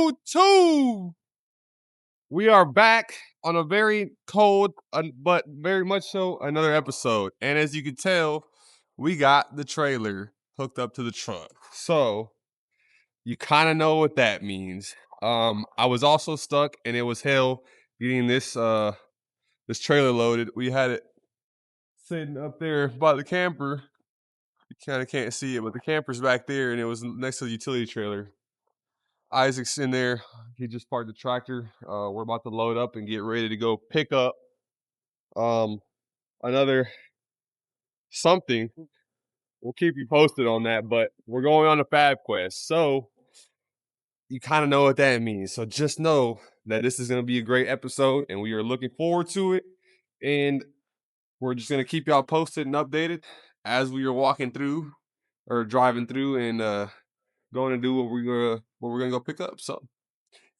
YouTube. We are back on a very cold, but very much so another episode. And as you can tell, we got the trailer hooked up to the trunk. So you kind of know what that means. I was also stuck, and it was hell getting this trailer loaded. We had it sitting up there by the camper. You kind of can't see it, but the camper's back there, and it was next to the utility trailer. Isaac's in there. He just parked the tractor. We're about to load up and get ready to go pick up um another something. We'll keep you posted on that, but we're going on a fab quest. So you kind of know what that means. So just know that this is going to be a great episode and we are looking forward to it. And we're just going to keep y'all posted and updated as we are walking through or driving through and going to do what we're going to go pick up. So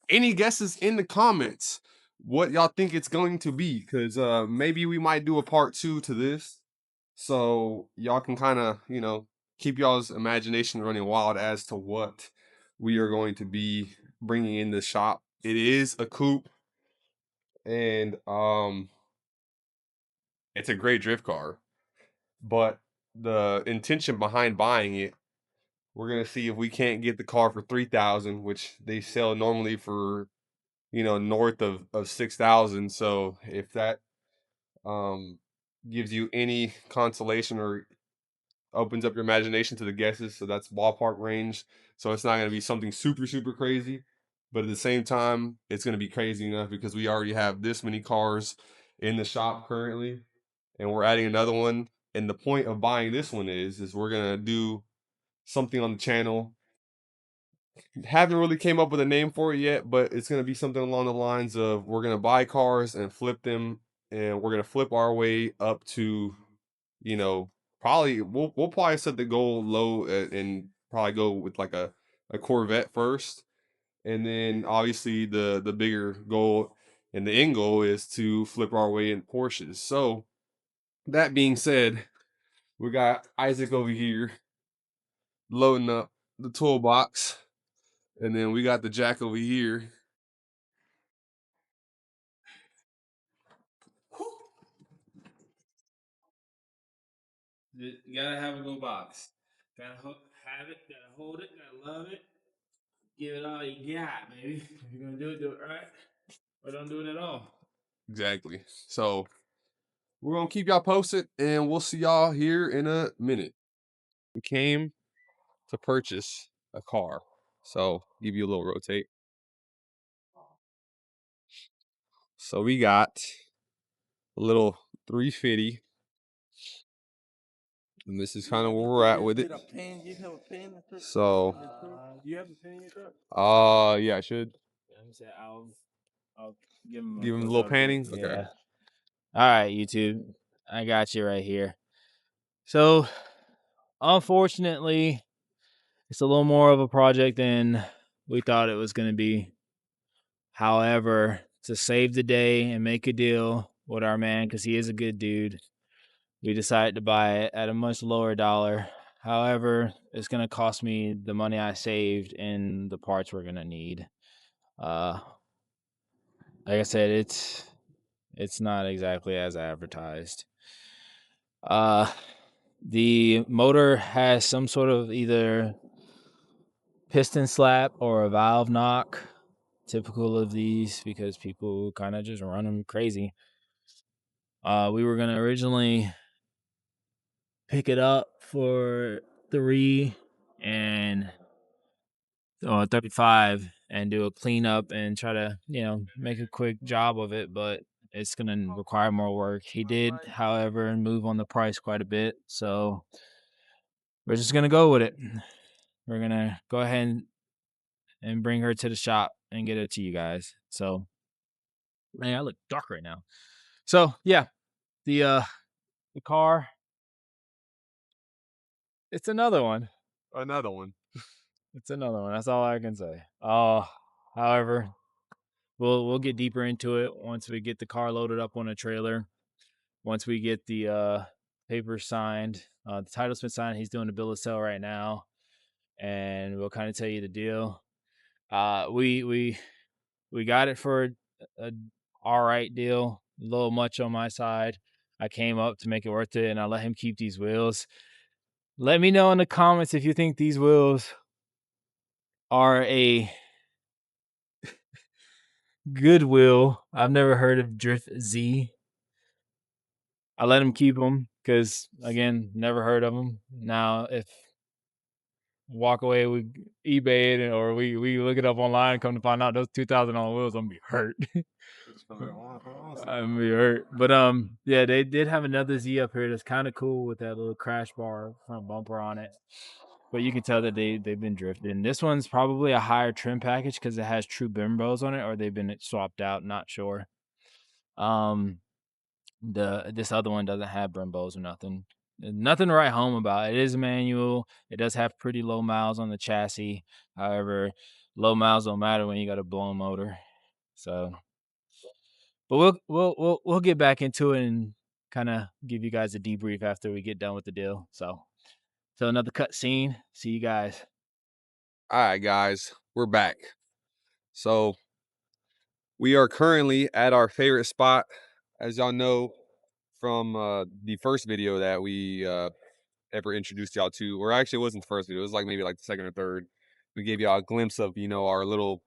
any guesses in the comments what y'all think it's going to be? Because maybe we might do a part 2 to this, so y'all can kind of keep y'all's imagination running wild as to what we are going to be bringing in the shop. It is a coupe, and it's a great drift car, but the intention behind buying it, we're gonna see if we can't get the car for 3,000, which they sell normally for north of 6,000. So if that um gives you any consolation or opens up your imagination to the guesses, so that's ballpark range. So it's not going to be something super super crazy, but at the same time it's going to be crazy enough because we already have this many cars in the shop currently, and we're adding another one. And the point of buying this one is we're going to do something on the channel. Haven't really came up with a name for it yet, but it's going to be something along the lines of we're going to buy cars and flip them, and we're going to flip our way up to, you know, probably we'll probably set the goal low, and probably go with like a Corvette first, and then obviously the bigger goal and the end goal is to flip our way in Porsches. So that being said, we got Isaac over here loading up the toolbox. And then we got the jack over here. You gotta have a good box. Gotta have it, gotta hold it, gotta love it. Give it all you got, baby. If you're gonna do it right. Or don't do it at all. Exactly. So we're gonna keep y'all posted, and we'll see y'all here in a minute. We came to purchase a car, so give you a little rotate. So we got a little 350, and this is kind of where we're at with it. So, You have a pen in your truck? yeah, I should Let me say I'll give him give him a little panning. yeah. Okay. All right, YouTube. I got you right here. So, unfortunately, it's a little more of a project than we thought it was going to be. However, to save the day and make a deal with our man, because he is a good dude, we decided to buy it at a much lower dollar. However, it's going to cost me the money I saved and the parts we're going to need. Like I said, it's not exactly as advertised. The motor has some sort of either piston slap or a valve knock, typical of these because people kind of just run them crazy. We were gonna originally pick it up for 3 and 35 and do a cleanup and try to make a quick job of it, but it's gonna require more work. He did, however, move on the price quite a bit, so we're just gonna go with it. We're gonna go ahead and bring her to the shop and get it to you guys. So, man, I look dark right now. So yeah, the car, it's another one. Another one. It's another one. That's all I can say. However, we'll get deeper into it once we get the car loaded up on a trailer. Once we get the papers signed, the title's been signed. He's doing the bill of sale right now, and we'll kind of tell you the deal. We got it for a all right deal, a little much on my side. I came up to make it worth it, and I let him keep these wheels. Let me know in the comments if you think these wheels are a good wheel. I've never heard of Drift Z. I let him keep them because, again, never heard of them. Now, if walk away, we eBay it, or we look it up online, come to find out those $2,000 wheels, I'm gonna be hurt. I'm gonna be hurt. But yeah, they did have another Z up here that's kind of cool with that little crash bar front bumper on it. But you can tell that they've been drifting. This one's probably a higher trim package because it has true Bimbos on it, or they've been swapped out. Not sure. This other one doesn't have Brembos or nothing. Nothing to write home about. It is a manual. It does have pretty low miles on the chassis. However, low miles don't matter when you got a blown motor. So, but we'll get back into it and kind of give you guys a debrief after we get done with the deal. So another cut scene. See you guys. All right, guys, we're back. So we are currently at our favorite spot, as y'all know from the first video that we ever introduced y'all to, or actually it wasn't the first video. It was like maybe like the second or third. We gave y'all a glimpse of our little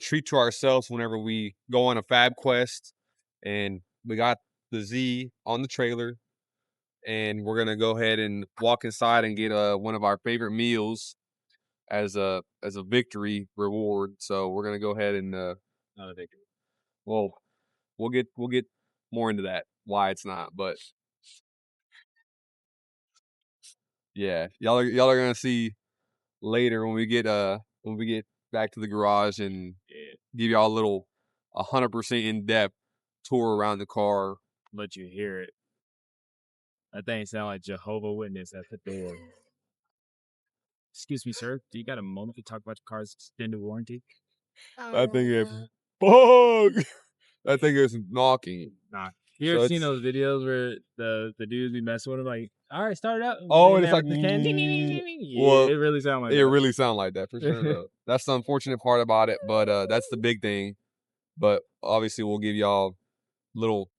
treat to ourselves whenever we go on a fab quest, and we got the Z on the trailer, and we're gonna go ahead and walk inside and get one of our favorite meals as a victory reward. So we're gonna go ahead and Not a victory. well, we'll get more into that why it's not, but yeah, y'all are gonna see later when we get back to the garage and give y'all a little 100% in depth tour around the car. Let you hear it. That thing sound like Jehovah Witness at the door. Excuse me, sir. Do you got a moment to talk about your car's extended warranty? I think it bug. I think it's knocking. Nah. You So ever seen it's those videos where the dudes be messing with them like, all right, start it up. oh, And and it's then like with the can, ding, ding, ding, ding, ding. Yeah, well, it really sound like it that. really sound like that for sure though. That's the unfortunate part about it, but that's the big thing. But obviously we'll give y'all little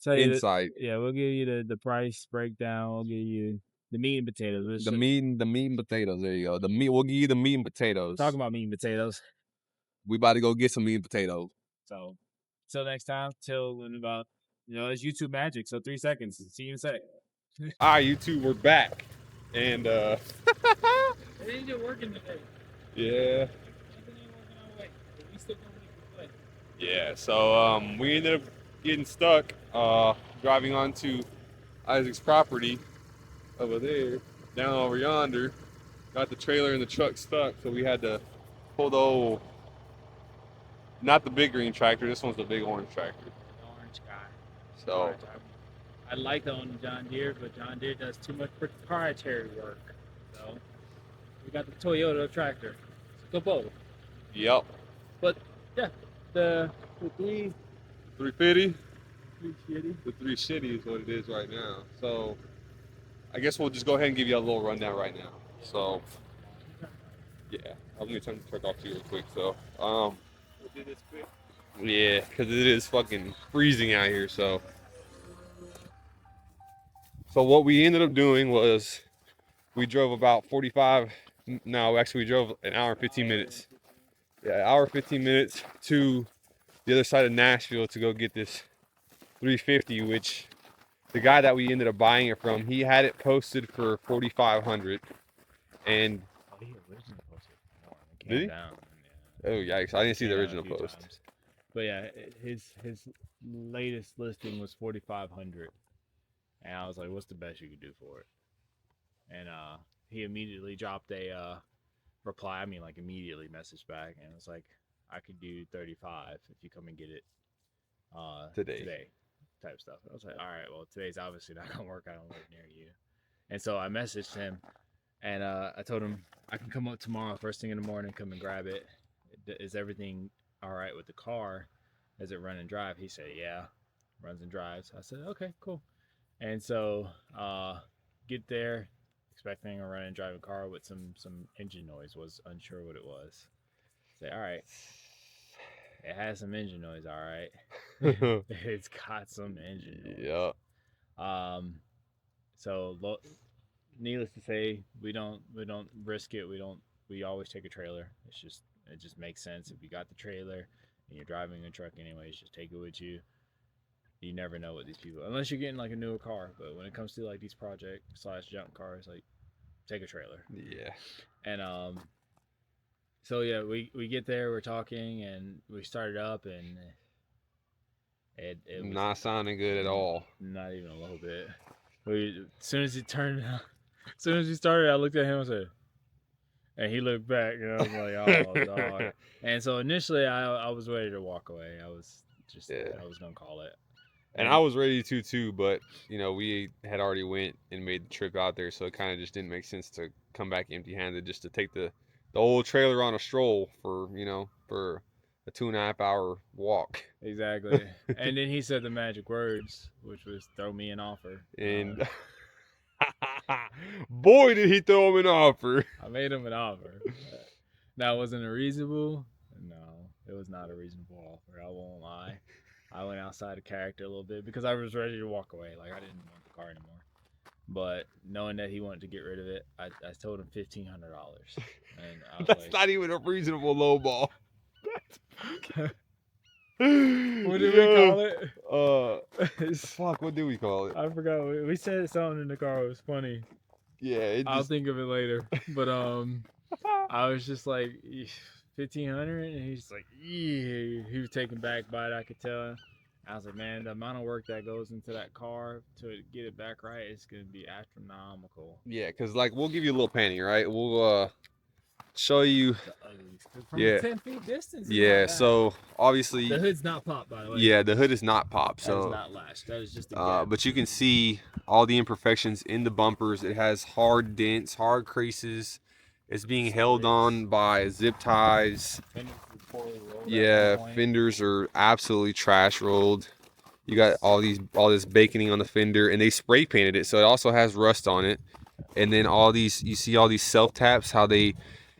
Tell you that, insight. yeah, we'll give you the price breakdown. We'll give you the meat and potatoes. The meat and potatoes. There you go. The meat. We'll give you the meat and potatoes. Talking about meat and potatoes. We about to go get some meat and potatoes. So, till next time, till in about, it's YouTube magic. So 3 seconds. See you in a sec. All right, you two, we're back, and It ain't working today. yeah, yeah. So we ended up getting stuck driving onto Isaac's property over there, down over yonder. Got the trailer and the truck stuck, so we had to pull the old, not the big green tractor. This one's the big orange tractor. Orange guy. So I'd like to own John Deere, but John Deere does too much proprietary work. So we got the Toyota tractor. Go both. yep, But yeah, the 350. 350. The 350 is what it is right now. So I guess we'll just go ahead and give you a little rundown right now. So yeah, I'm gonna turn the truck off too real quick. So We'll do this quick. yeah, because it is fucking freezing out here. So what we ended up doing was we drove about 45. No, actually we drove an hour and 15 minutes. Yeah, hour 15 minutes to the other side of Nashville to go get this 350, which the guy that we ended up buying it from, he had it posted for 4,500. And Oh, he originally posted more. It did came he? down. Oh yikes! I didn't see the Came down a original few post. times. But yeah, his latest listing was 4,500, and I was like, "What's the best you could do for it?" And he immediately dropped a reply. I mean, like immediately messaged back, and it was like, "I could do 35 if you come and get it today," type stuff. I was like, "All right, well, today's obviously not gonna work. I don't live near you." And so I messaged him, and I told him I can come up tomorrow, first thing in the morning, come and grab it. Is everything all right with the car? Does it run and drive? He said, yeah, runs and drives. I said, okay, cool. And so get there. expecting a run and drive a car with some engine noise. Was unsure what it was. Say, all right, it has some engine noise. All right, it's got some engine Yeah. noise. Um, so needless to say, we don't risk it. We always take a trailer. It just makes sense. If you got the trailer and you're driving a truck anyways, just take it with you. You never know what these people, unless you're getting like a newer car. But when it comes to like these project slash junk cars, like take a trailer. Yeah. And so yeah, we get there, we're talking, and we started up, and it was Not sounding good at all. not even a little bit. As soon as he turned, as soon as he started, I looked at him and said, and he looked back, and I was like, oh dog. And so initially, I was ready to walk away. I was just Yeah. I was gonna call it. And I was ready to too, but you know, we had already went and made the trip out there, so it kind of just didn't make sense to come back empty-handed just to take the old trailer on a stroll for, you know, for a 2.5 hour walk. Exactly. And then he said the magic words, which was throw me an offer. And boy, did he throw him an offer. I made him an offer. That wasn't a reasonable. No, it was not a reasonable offer. I won't lie. I went outside of character a little bit because I was ready to walk away. Like I didn't want the car anymore. But knowing that he wanted to get rid of it, I told him $1,500, and I was That's like, not even a reasonable low ball. what did we call it? Fuck, what do we call it? I forgot. We said something in the car. It was funny. Yeah, I'll think of it later. But I was just like 1,500, and he's like, yeah. He was taken back by it. I could tell. I was like, man, the amount of work that goes into that car to get it back right is gonna be astronomical. Yeah, because like we'll give you a little painting, right? We'll show you. From Yeah. 10 feet distance. Yeah, so obviously the hood's not popped, by the way. yeah, the hood is not popped, That is so not latched. That is just a gap. but you can see all the imperfections in the bumpers. It has hard dents, hard creases. It's being held on by zip ties. Yeah, fenders are absolutely trash rolled. You got all this baconing on the fender, and they spray painted it, so it also has rust on it. And then all these, you see all these self taps, how they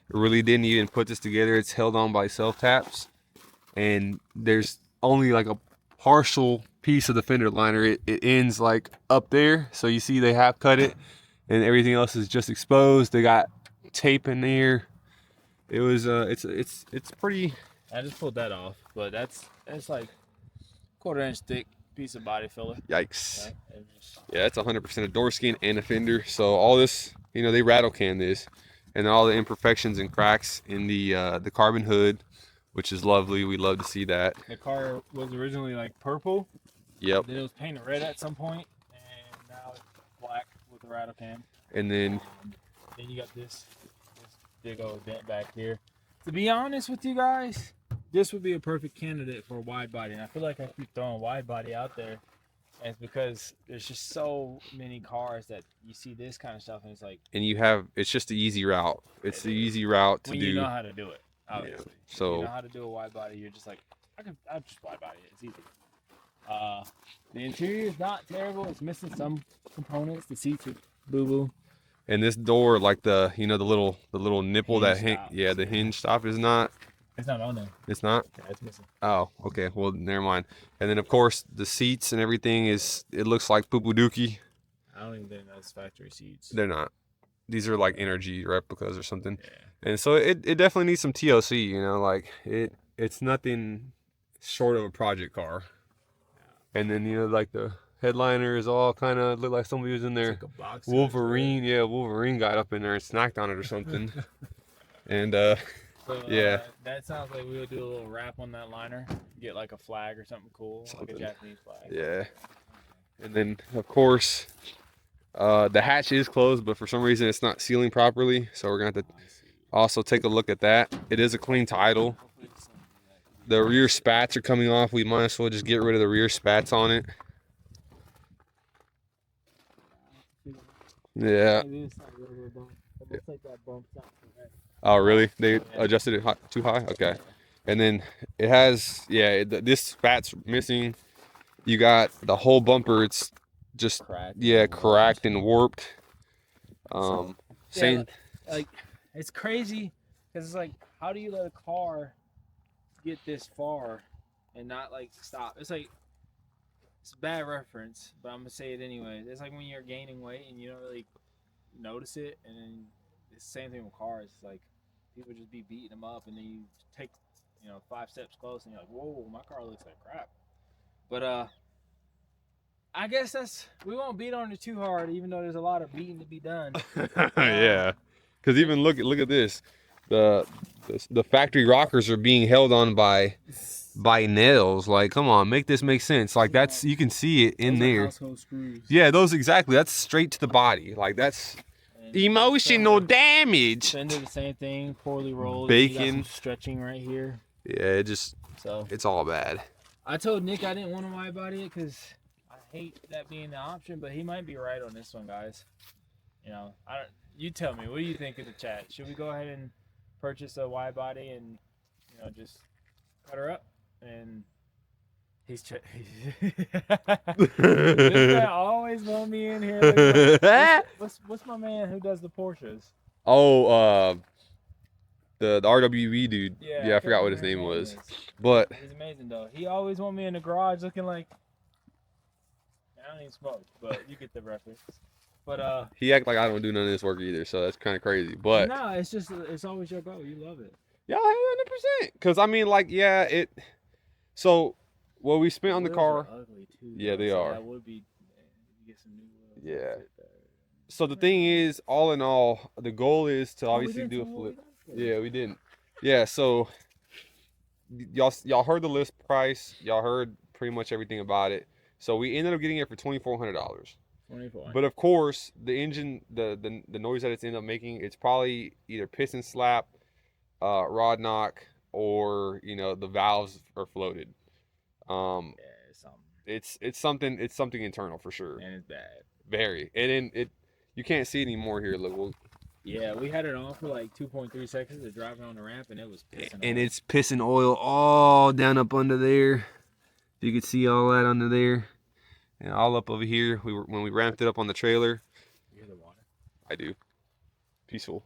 really didn't even put this together. It's held on by self taps, and there's only like a partial piece of the fender liner. It ends like up there, so you see they have cut it, and everything else is just exposed. They got tape in there. It was it's pretty. I just pulled that off, but that's like 1/4 inch thick piece of body filler. Yikes. Right? Yeah, it's 100% a door skin and a fender. So all this, you know, they rattle can this, and all the imperfections and cracks in the carbon hood, which is lovely. We love to see that. The car was originally like purple. Yep. Then it was painted red at some point, and now it's black with the rattle can. And then you got this big old dent back here. To be honest with you guys, this would be a perfect candidate for a wide body. And I feel like I keep throwing wide body out there. And it's because there's just so many cars that you see this kind of stuff, and it's like. And you have, it's just the easy route. It's the easy route to when do. you know how to do it, obviously. Yeah. So. If you know how to do a wide body, you're just like, I'll just wide body it. It's easy. The interior is not terrible. It's missing some components. The seats are boo-boo. And this door, like the, you know, the little nipple Hinge that, yeah, the hinge stop is not. It's not on there. It's not? Yeah, it's missing. Oh, okay. Well, never mind. And then, of course, the seats and everything is, it looks like poo-poo dookie. I don't even think that's factory seats. They're not. These are like energy replicas or something. Yeah. And so it definitely needs some TLC, you know, like it's nothing short of a project car. Yeah. And then, you know, like the headliner is all kind of look like somebody was in there. Like a box Wolverine, yeah, Wolverine got up in there and snacked on it or something. And so, yeah. That sounds like we'll do a little wrap on that liner. Get like a flag or something cool, like a Japanese flag. Yeah. And then of course, the hatch is closed, but for some reason it's not sealing properly. So we're gonna have to also take a look at that. It is a clean title. The rear spats are coming off. We might as well just get rid of the rear spats on it. Yeah. Oh, really? They adjusted it too high? Okay. And then it has, yeah, this spat's missing. You got the whole bumper. It's just, yeah, cracked and warped. Same. Like it's crazy because it's like, how do you let a car get this far and not like stop? It's like it's a bad reference, but I'm gonna say it anyway. It's like when you're gaining weight and you don't really notice it, and then it's the same thing with cars. It's like people just be beating them up, and then you take 5 steps close, and you're like, whoa, my car looks like crap. But I guess we won't beat on it too hard, even though there's a lot of beating to be done. Yeah, because even look at this, the factory rockers are being held on by nails. Like, come on, make this make sense. Like that's, you can see it in there. Household screws. Yeah, those exactly. That's straight to the body. Like that's emotional damage. Fender, the same thing, poorly rolled. Bacon. Stretching right here. Yeah, it's all bad. I told Nick I didn't want to wide body it because I hate that being the option, but he might be right on this one, guys. You tell me. What do you think of the chat? Should we go ahead and purchase a wide body and just cut her up? And he's this guy always want me in here. What's my man who does the Porsches? Oh, the RWE dude. Yeah, I forgot what his name was. But he's amazing though. He always want me in the garage looking like, I don't even smoke, but you get the reference. But he act like I don't do none of this work either, so that's kind of crazy. But no, it's always your goal. You love it. Yeah, 100%. Because I mean, like, yeah, So, what we spent on the car. Ugly too, yeah, they are. That would be. You get some new wheels. Yeah. So the thing is, all in all, the goal is to obviously do a flip. Yeah, we didn't. Yeah, so y'all heard the list price. Y'all heard pretty much everything about it. So we ended up getting it for $2,400. But of course, the engine, the noise that it's ended up making, it's probably either piston slap, rod knock, or the valves are floated. It's something internal for sure. And it's bad. Very. And then you can't see it anymore here. Look. Yeah, we had it on for like 2.3 seconds of driving on the ramp, and it was pissing. And oil. It's pissing oil all down up under there. You can see all that under there, and all up over here. When we ramped it up on the trailer. You hear the water? I do. Peaceful.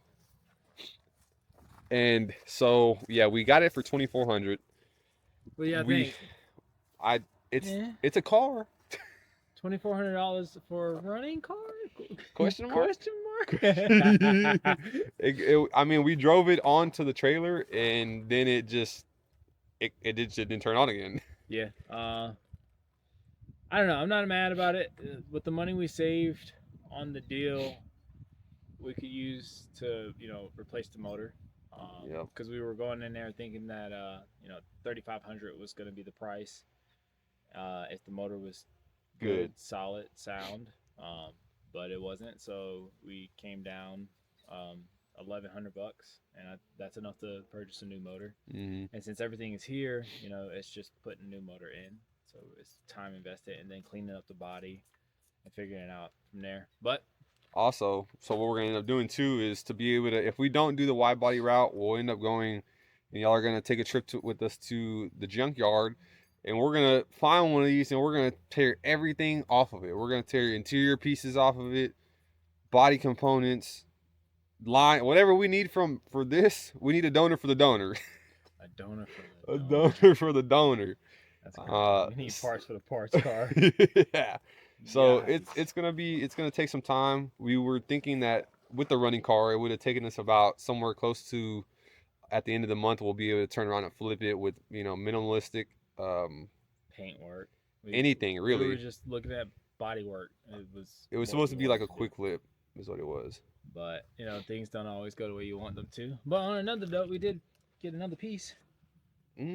And so yeah, we got it for $2,400. Well, yeah, it's a car. $2,400 for a running car? Question mark. I mean, we drove it onto the trailer, and then it didn't turn on again. Yeah. I don't know. I'm not mad about it. With the money we saved on the deal, we could use to replace the motor. Because we were going in there thinking that $3,500 was going to be the price if the motor was good, solid, sound. But it wasn't, so we came down $1,100, and that's enough to purchase a new motor. Mm-hmm. And since everything is here, it's just putting a new motor in, so it's time invested, and then cleaning up the body and figuring it out from there. But also, so what we're gonna end up doing too is to be able to, if we don't do the wide body route, we'll end up going, and y'all are gonna take a trip with us to the junkyard. And we're going to find one of these, and we're going to tear everything off of it. We're going to tear interior pieces off of it, body components, line, whatever we need for this. We need a donor for the donor. A donor for the donor. A donor for the donor. That's crazy. We need parts for the parts car. Yeah. So it's gonna take some time. We were thinking that with the running car, it would have taken us about somewhere close to, at the end of the month, we'll be able to turn around and flip it with minimalistic paint work, anything really. We were just looking at body work. It was supposed to be like a quick flip, is what it was. But things don't always go the way you want them to. But on another note, we did get another piece. If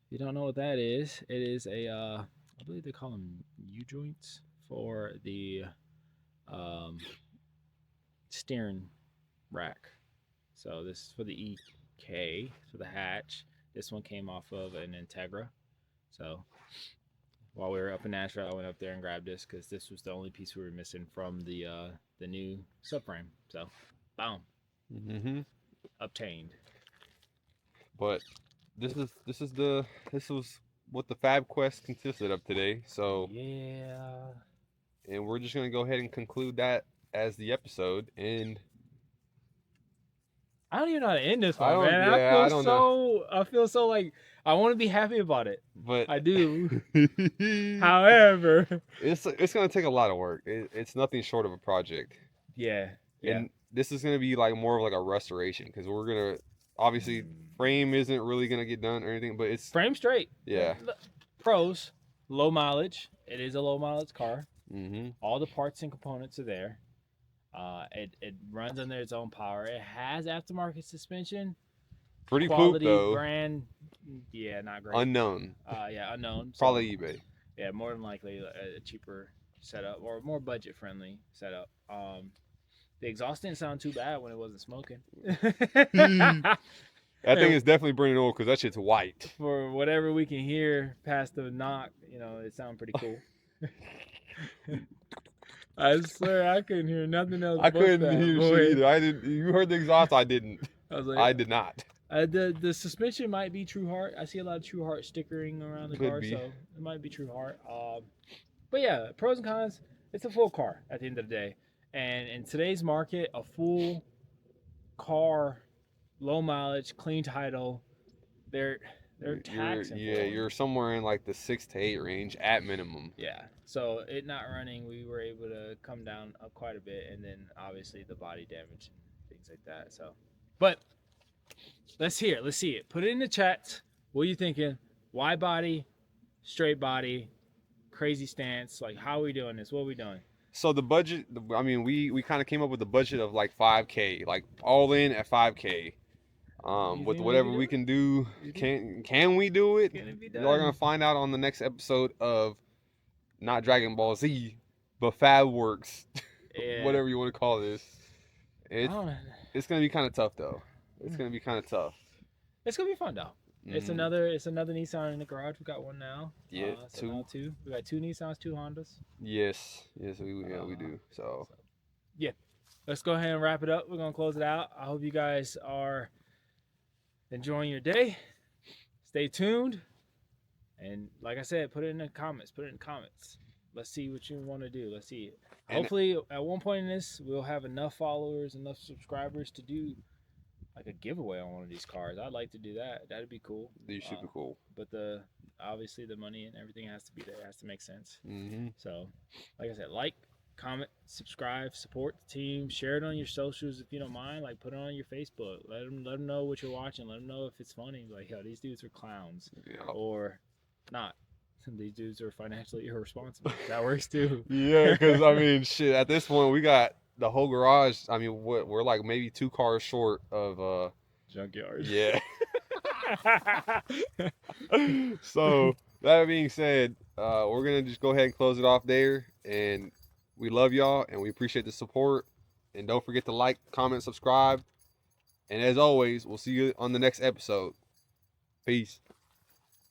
you don't know what that is, it is a I believe they call them U-joints for the steering rack. So this is for the EK, for the hatch. This one came off of an Integra. So while we were up in Nashville, I went up there and grabbed this because this was the only piece we were missing from the new subframe. So, boom, obtained. But this was what the Fab Quest consisted of today. So yeah, And we're just gonna go ahead and conclude that as the episode. And I don't even know how to end this I one, don't. man. Yeah, I don't know. I feel so like I want to be happy about it. But I do. However, it's gonna take a lot of work. It's nothing short of a project. yeah. And this is gonna be like more of like a restoration because we're gonna obviously frame isn't really gonna get done or anything, but it's Frame straight. yeah. Pros, low mileage. It is a low mileage car. Mm-hmm. All the parts and components are there. It runs under its own power. It has aftermarket suspension. Pretty Quality poop though. brand. Yeah, not great. Unknown. Yeah, unknown. So, Probably eBay. yeah, more than likely a cheaper setup or more budget friendly setup. The exhaust didn't sound too bad when it wasn't smoking. That thing is definitely burning oil because that shit's white. For whatever we can hear past the knock, it sounded pretty cool. I swear I couldn't hear nothing else. I couldn't hear shit either. I didn't. You heard the exhaust? I didn't. I was like, I did not. The suspension might be True Heart. I see a lot of True Heart stickering around the car, be. so it might be True Heart. But yeah, pros and cons. It's a full car at the end of the day, and in today's market, a full car, low mileage, clean title, they're taxing. You're somewhere in like the 6 to 8 range at minimum. Yeah. So it not running, we were able to come down quite a bit, and then obviously the body damage and things like that. So, but let's see it. Put it in the chat. What are you thinking? Wide body, straight body, crazy stance? Like, how are we doing this? What are we doing? So the budget, I mean, we kind of came up with a budget of like 5K, like all in at 5K. With whatever we can do, can we do it? Y'all are gonna find out on the next episode of not Dragon Ball Z, but Fab Works, whatever you want to call this. It's gonna be kind of tough though. It's gonna be kind of tough. It's gonna be fun though. Mm-hmm. It's another Nissan in the garage. We got one now. Yeah, two. We got 2 Nissans, 2 Hondas. Yes, we do. So yeah, let's go ahead and wrap it up. We're gonna close it out. I hope you guys are enjoying your day. Stay tuned, and like I said, put it in the comments. Let's see what you want to do. Let's see it. Hopefully at one point in this we'll have enough followers, enough subscribers to do like a giveaway on one of these cars. I'd like to do that. That'd be cool. That'd be super cool. But obviously the money and everything has to be there. It has to make sense. Mm-hmm. So like I said, like, comment, subscribe, support the team, share it on your socials if you don't mind. Like, put it on your Facebook. Let them know what you're watching. Let them know if it's funny. Like, yo, these dudes are clowns, or not. These dudes are financially irresponsible. That works too. Yeah, because I mean, shit. At this point, we got the whole garage. I mean, we're like maybe 2 cars short of junkyard. Yeah. So that being said, we're gonna just go ahead and close it off there. And we love y'all, and we appreciate the support. And don't forget to like, comment, subscribe. And as always, we'll see you on the next episode. Peace.